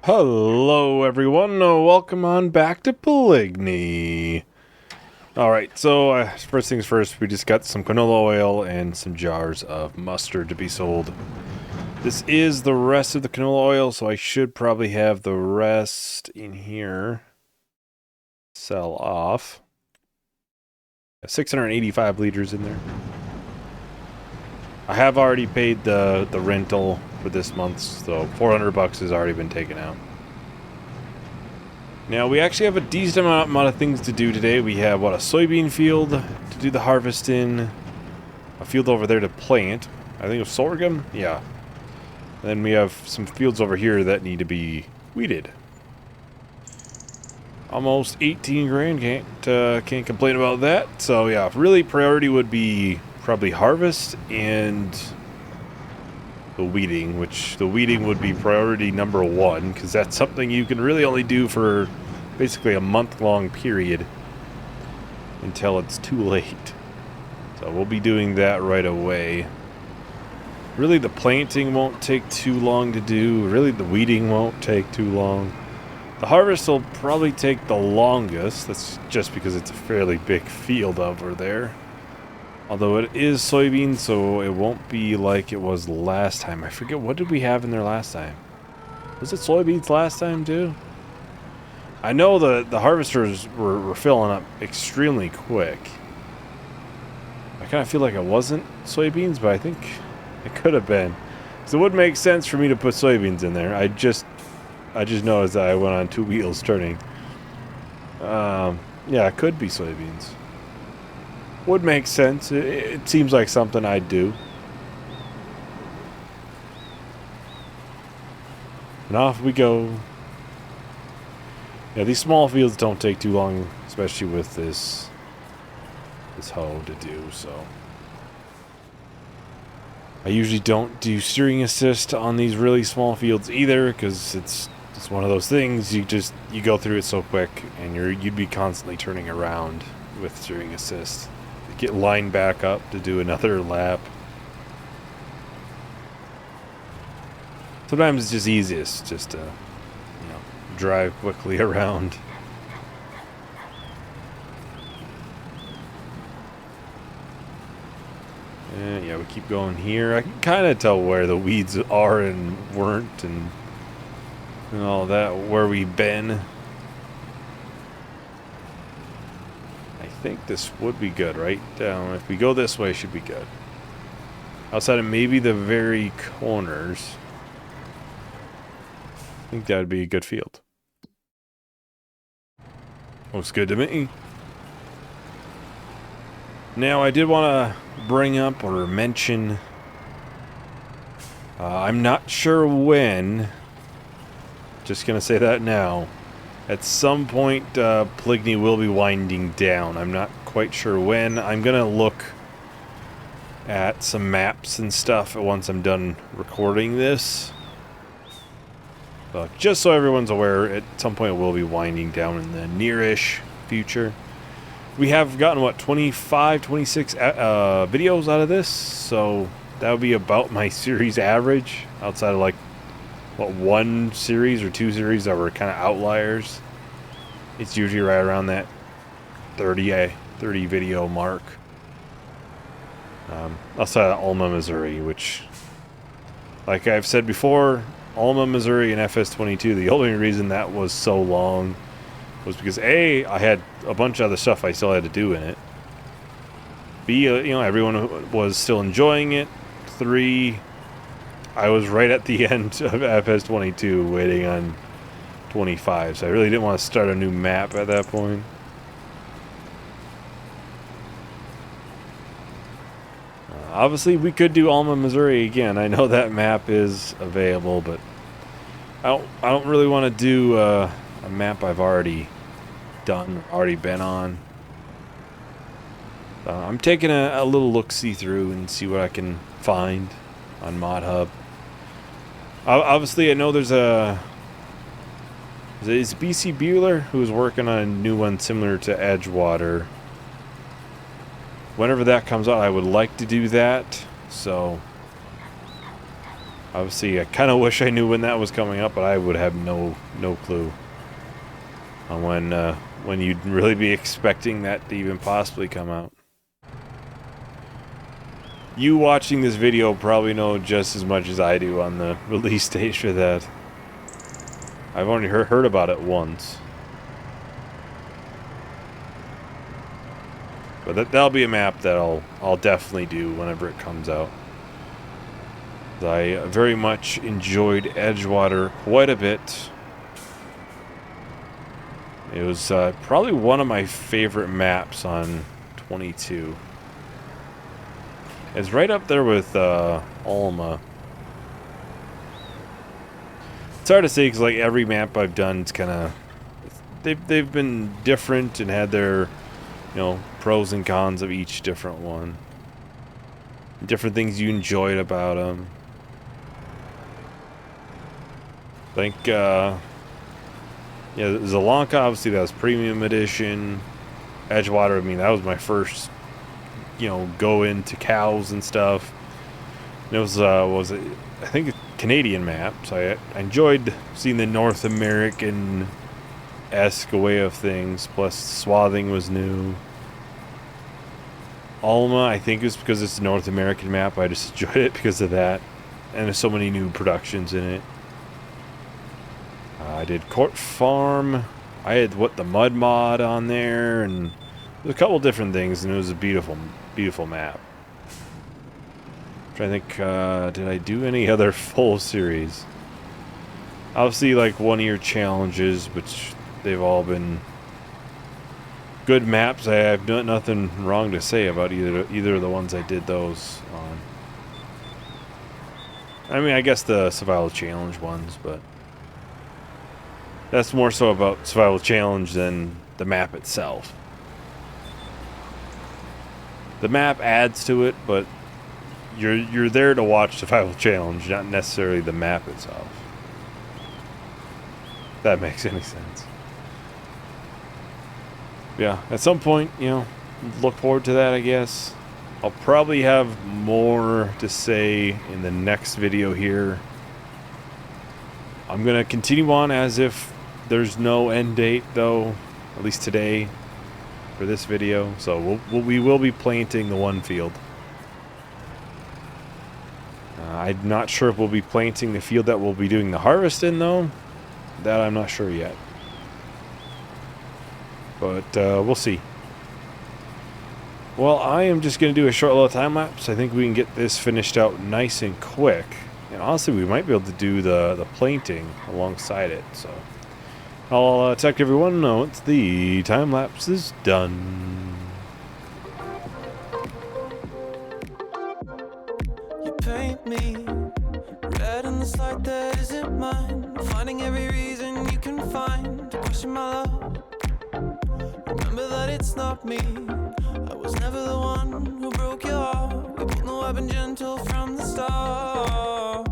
Hello everyone, welcome on back to Pallegney. Alright, so first things first, we just got some canola oil and some jars of mustard to be sold. This is the rest of the canola oil, so I should probably have the rest in here. Sell off. 685 liters in there. I have already paid the rental for this month, so 400 bucks has already been taken out. Now, we actually have a decent amount of things to do today. We have, a soybean field to do the harvest in. A field over there to plant. I think of sorghum? Yeah. And then we have some fields over here that need to be weeded. Almost 18 grand, can't complain about that. So yeah, really priority would be probably harvest and the weeding, which the weeding would be priority number one, because that's something you can really only do for basically a month-long period until it's too late. So we'll be doing that right away. Really, the planting won't take too long to do. Really, the weeding won't take too long. The harvest will probably take the longest. That's just because it's a fairly big field over there. Although it is soybeans, so it won't be like it was last time. I forget, what did we have in there last time? Was it soybeans last time too? I know the harvesters were filling up extremely quick. I kind of feel like it wasn't soybeans, but I think it could have been. So it would make sense for me to put soybeans in there. I just noticed that I went on two wheels turning. Yeah, it could be soybeans. Would make sense. It seems like something I'd do. And off we go. Yeah, these small fields don't take too long, especially with this hoe to do, so. I usually don't do steering assist on these really small fields either, because it's one of those things, you go through it so quick, and you'd be constantly turning around with steering assist. Get lined back up to do another lap. Sometimes it's just easiest just to, drive quickly around. And yeah, we keep going here. I can kind of tell where the weeds are and weren't, and all that, where we've been. I think this would be good, right? If we go this way, it should be good. Outside of maybe the very corners, I think that would be a good field. Looks good to me. Now, I did want to bring up or mention, I'm not sure when, just going to say that now, at some point, Pallegney will be winding down. I'm not quite sure when. I'm going to look at some maps and stuff once I'm done recording this. But just so everyone's aware, at some point it will be winding down in the near-ish future. We have gotten, 25, 26 videos out of this, so that would be about my series average, outside of, one series or two series that were kind of outliers. It's usually right around that 30 video mark. Outside of Alma, Missouri, which, like I've said before, Alma, Missouri and FS22, the only reason that was so long was because A, I had a bunch of other stuff I still had to do in it. B, everyone was still enjoying it. 3, I was right at the end of FS22 waiting on 25, so I really didn't want to start a new map at that point. Obviously, we could do Alma, Missouri again. I know that map is available, but I don't really want to do a map I've already done, already been on. I'm taking a little look-see through and see what I can find on Mod Hub. Obviously, I know there's is BC Bueller who's working on a new one similar to Edgewater. Whenever that comes out, I would like to do that. So Obviously, I kind of wish I knew when that was coming up, but I would have no clue on when you'd really be expecting that to even possibly come out. You watching this video probably know just as much as I do on the release date for that. I've only heard about it once. But that'll be a map that I'll definitely do whenever it comes out. I very much enjoyed Edgewater quite a bit. It was probably one of my favorite maps on 22. It's right up there with Alma. It's hard to say because like every map I've done, it's kind of they've been different and had their, you know, pros and cons of each different one. Different things you enjoyed about them. I think, yeah, Zalanka, obviously that was premium edition. Edgewater, I mean, that was my first, you know, go into cows and stuff. And it was it, I think, a Canadian map, so I enjoyed seeing the North American-esque way of things, plus swathing was new. Alma, I think, is because it's a North American map. I just enjoyed it because of that. And there's so many new productions in it. I did Court Farm. I had, the Mud Mod on there. And there's a couple different things. And it was a beautiful, beautiful map. I'm trying to think, did I do any other full series? Obviously, like, one-year challenges, which they've all been good maps. I have nothing wrong to say about either of the ones I did those on. I mean, I guess the survival challenge ones, but that's more so about survival challenge than the map itself. The map adds to it, but you're there to watch survival challenge, not necessarily the map itself. If that makes any sense. Yeah, at some point, you know, look forward to that, I guess. I'll probably have more to say in the next video here. I'm going to continue on as if there's no end date, though, at least today, for this video. So we will be planting the one field. I'm not sure if we'll be planting the field that we'll be doing the harvest in, though. That I'm not sure yet. But we'll see. Well, I am just going to do a short little time lapse. I think we can get this finished out nice and quick. And honestly, we might be able to do the planting alongside it. So I'll tech everyone once the time lapse is done. You paint me red in this light that isn't mine. Finding every reason you can find to question my love. Remember that it's not me. I was never the one who broke your heart. We both know I've been gentle from the start.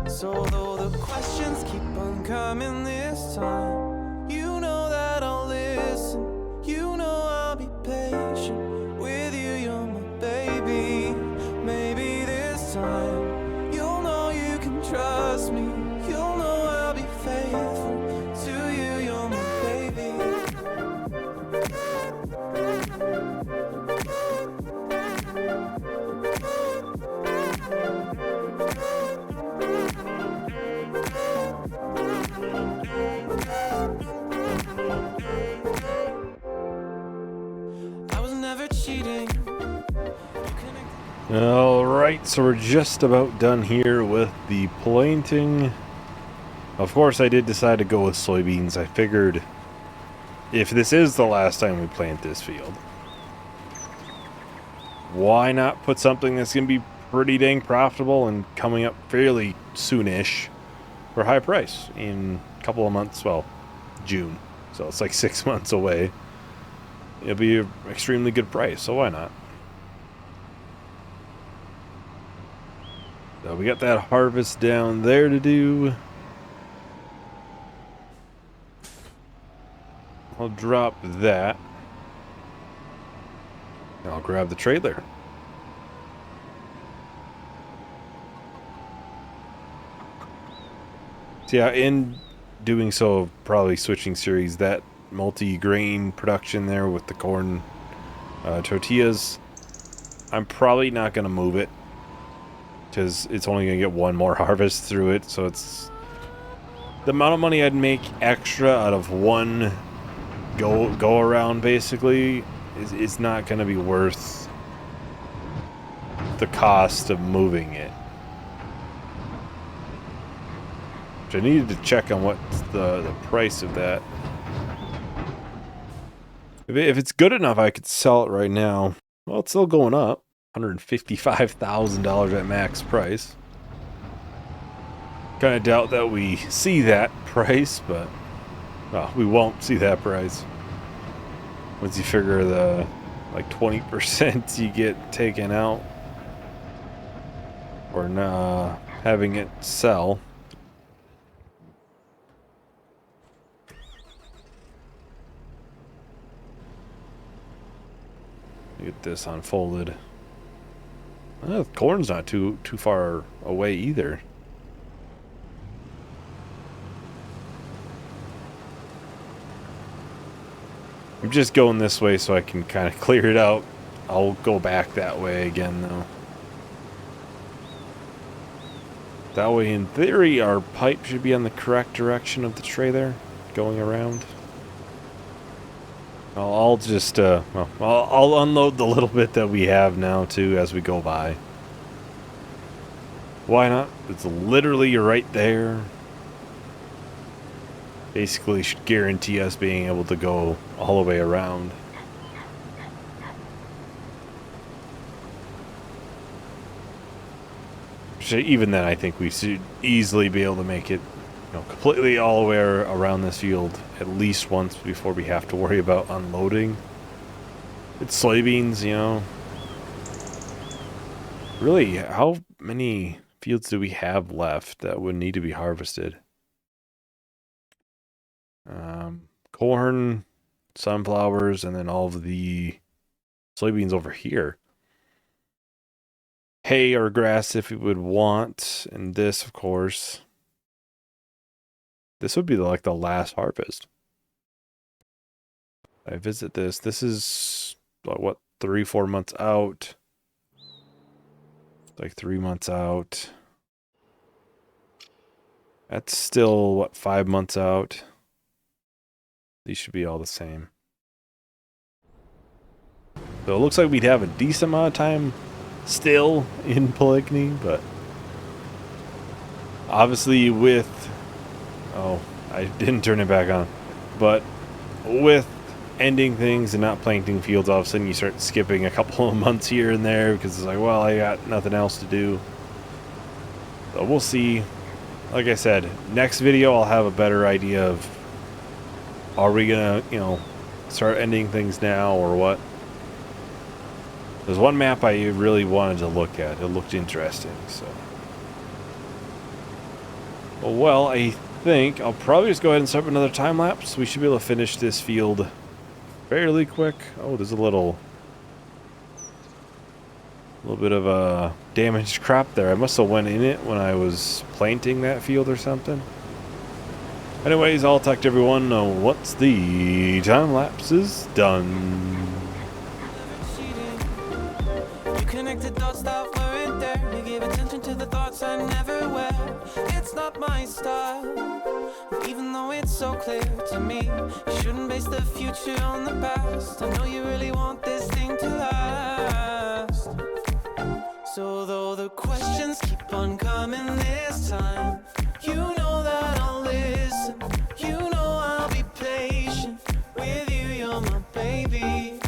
So though the questions keep on coming this time, you know that I'll listen. You know I'll be patient with you. You're my baby. Maybe this time you'll know you can trust me. You'll know I'll be faithful to you. You're my baby. I was never cheating. Alright, so we're just about done here with the planting. Of course, I did decide to go with soybeans. I figured if this is the last time we plant this field, why not put something that's going to be pretty dang profitable and coming up fairly soonish for a high price in a couple of months, well, June. So it's like 6 months away. It'll be an extremely good price, so why not? So we got that harvest down there to do. I'll drop that. I'll grab the trailer. So yeah, in doing so, probably switching series, that multi-grain production there with the corn tortillas, I'm probably not going to move it because it's only going to get one more harvest through it. So it's the amount of money I'd make extra out of one go around basically is not going to be worth the cost of moving it. Which I needed to check on what's the price of that. If it's good enough, I could sell it right now. Well, it's still going up. $155,000 at max price. Kind of doubt that we see that price, but well, we won't see that price. Once you figure the like 20% you get taken out or not having it sell. Get this unfolded. The corn's not too far away either. I'm just going this way so I can kind of clear it out. I'll go back that way again though. That way, in theory, our pipe should be on the correct direction of the tray there, going around. I'll just, well, I'll unload the little bit that we have now, too, as we go by. Why not? It's literally right there. Basically should guarantee us being able to go all the way around. Even then, I think we should easily be able to make it, you know, completely all the way around this field at least once before we have to worry about unloading. It's soybeans, you know. Really, how many fields do we have left that would need to be harvested? Corn, sunflowers, and then all of the soybeans over here. Hay or grass if we would want, and this, of course. This would be like the last harvest. I visit this. This is, what, 3-4 months out. Like 3 months out. That's still, what, 5 months out. These should be all the same. So it looks like we'd have a decent amount of time still in Pallegney, but obviously with, oh, I didn't turn it back on, but with ending things and not planting fields, all of a sudden you start skipping a couple of months here and there because it's like, well, I got nothing else to do. So we'll see. Like I said, next video I'll have a better idea of, are we gonna, you know, start ending things now or what? There's one map I really wanted to look at. It looked interesting, so. Well, I think I'll probably just go ahead and start another time lapse. We should be able to finish this field fairly quick. Oh, there's a little bit of a damaged crop there. I must have went in it when I was planting that field or something. Anyways, I'll talk to everyone once the time lapse is done. You connected dots that weren't there. You gave attention to the thoughts I never wear. It's not my style, even though it's so clear to me. You shouldn't base the future on the past. I know you really want this thing to last. So though the questions keep on coming this time, you know that I'll listen. You know I'll be patient with you. You're my baby.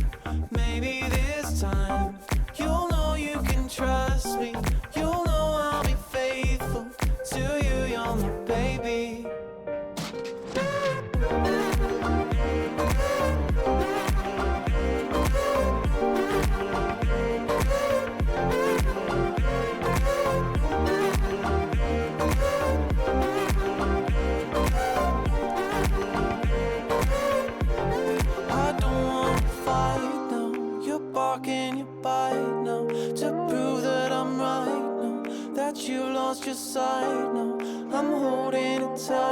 Maybe this time you'll know you can trust me. You'll know I'll be faithful to you. You're my baby. I don't wanna fight now. You're barking, you bite now. To prove that I'm right now, that you lost your sight now. I'm holding it tight.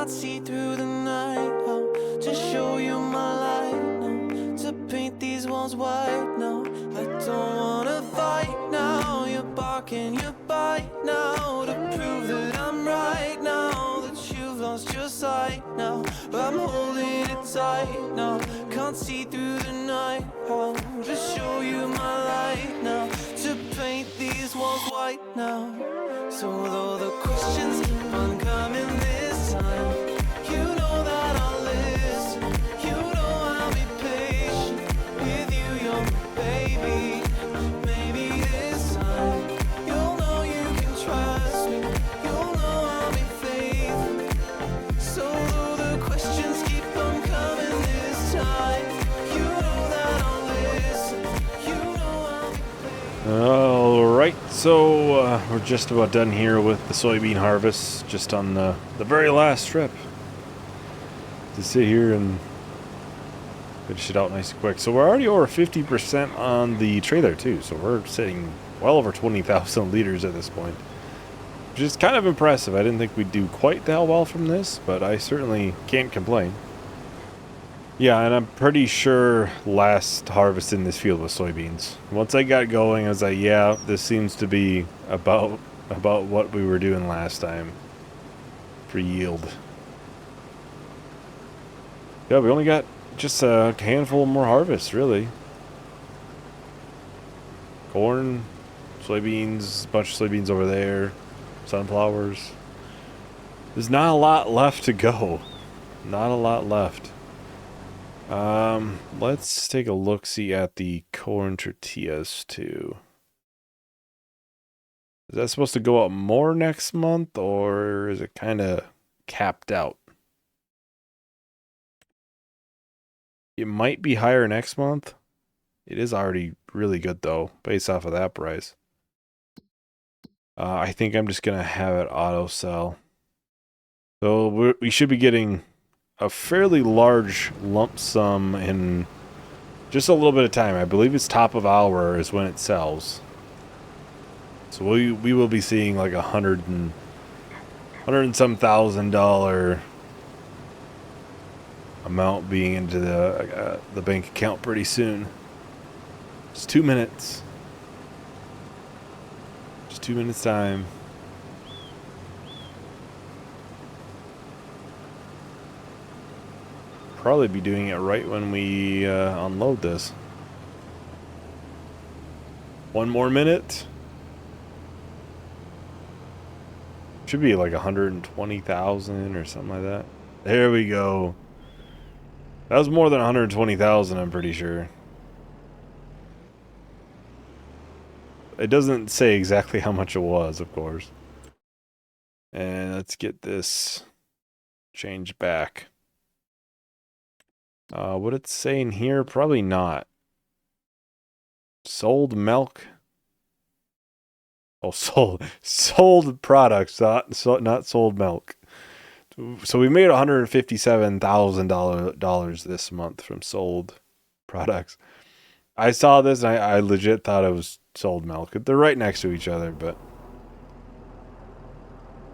can't see through the night. How to show you my light now, to paint these walls white now. I don't wanna fight now. You're barking, you bite now, to prove that I'm right now, that you've lost your sight now. But I'm holding it tight now, can't see through the night. How to show you my light now, to paint these walls white now. So though the questions keep on coming this time, you know that I'll listen, you know I'll be patient with you, you're my baby. Maybe this time you'll know you can trust me, you'll know I'll be faithful. So though the questions keep on coming this time, you know that I'll listen, you know I'll be faithful. Alright, so we're just about done here with the soybean harvest, just on the very last trip. To sit here and finish it out nice and quick. So we're already over 50% on the trailer too, so we're sitting well over 20,000 liters at this point. Which is kind of impressive. I didn't think we'd do quite that well from this, but I certainly can't complain. Yeah, and I'm pretty sure last harvest in this field was soybeans. Once I got going, I was like, yeah, this seems to be about what we were doing last time for yield. Yeah, we only got just a handful more harvests, really. Corn, soybeans, a bunch of soybeans over there, sunflowers. There's not a lot left to go. Not a lot left. Let's take a look-see at the corn tortillas too. Is that supposed to go up more next month, or is it kind of capped out? It might be higher next month. It is already really good though, based off of that price. I think I'm just gonna have it auto sell. So we should be getting a fairly large lump sum in just a little bit of time. I believe it's top of hour is when it sells. So we will be seeing like $100 and some $1,000 amount being into the bank account pretty soon. Just 2 minutes. Just 2 minutes time. Probably be doing it right when we unload this. 1 more minute. Should be like 120,000 or something like that. There we go. That was more than 120,000, I'm pretty sure. It doesn't say exactly how much it was, of course. And let's get this changed back. What it's saying here, probably not. Sold milk. Oh, sold products, not sold milk. So we made $157,000 this month from sold products. I saw this and I legit thought it was sold milk. They're right next to each other, but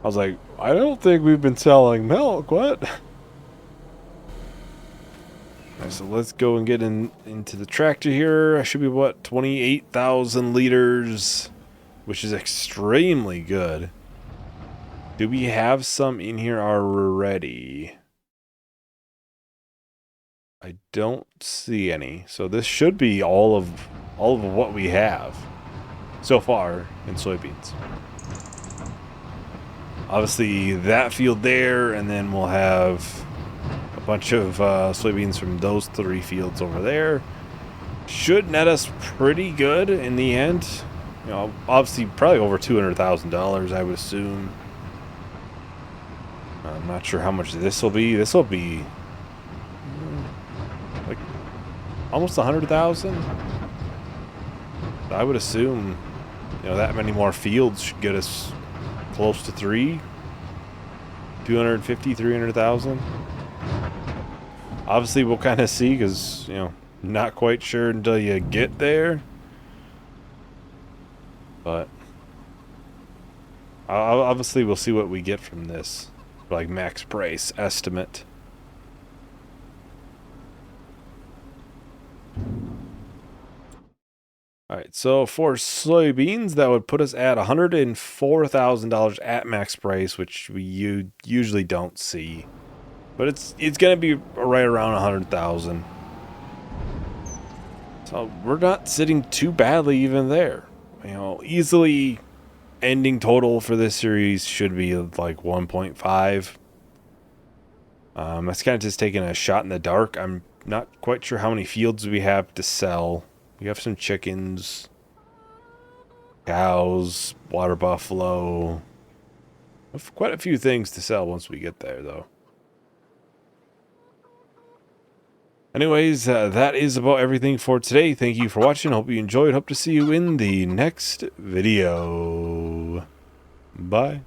I was like, I don't think we've been selling milk. What? Right, so let's go and get into the tractor here. I should be, what, 28,000 liters, which is extremely good. Do we have some in here already? I don't see any. So this should be all of what we have so far in soybeans. Obviously that field there, and then we'll have a bunch of soybeans from those 3 fields over there. Should net us pretty good in the end. You know, obviously probably over $200,000, I would assume. I'm not sure how much this will be. This will be like almost 100,000. I would assume, you know, that many more fields should get us close to 250, 300,000. Obviously, we'll kind of see, because, you know, not quite sure until you get there. But obviously, we'll see what we get from this. like max price estimate. Alright, so for soybeans, that would put us at $104,000 at max price, which we usually don't see. But it's going to be right around 100,000. So we're not sitting too badly even there. You know, easily ending total for this series should be like 1.5. That's kind of just taking a shot in the dark. I'm not quite sure how many fields we have to sell. We have some chickens, cows, water buffalo. We have quite a few things to sell once we get there, though. Anyways, that is about everything for today. Thank you for watching. Hope you enjoyed. Hope to see you in the next video. Bye.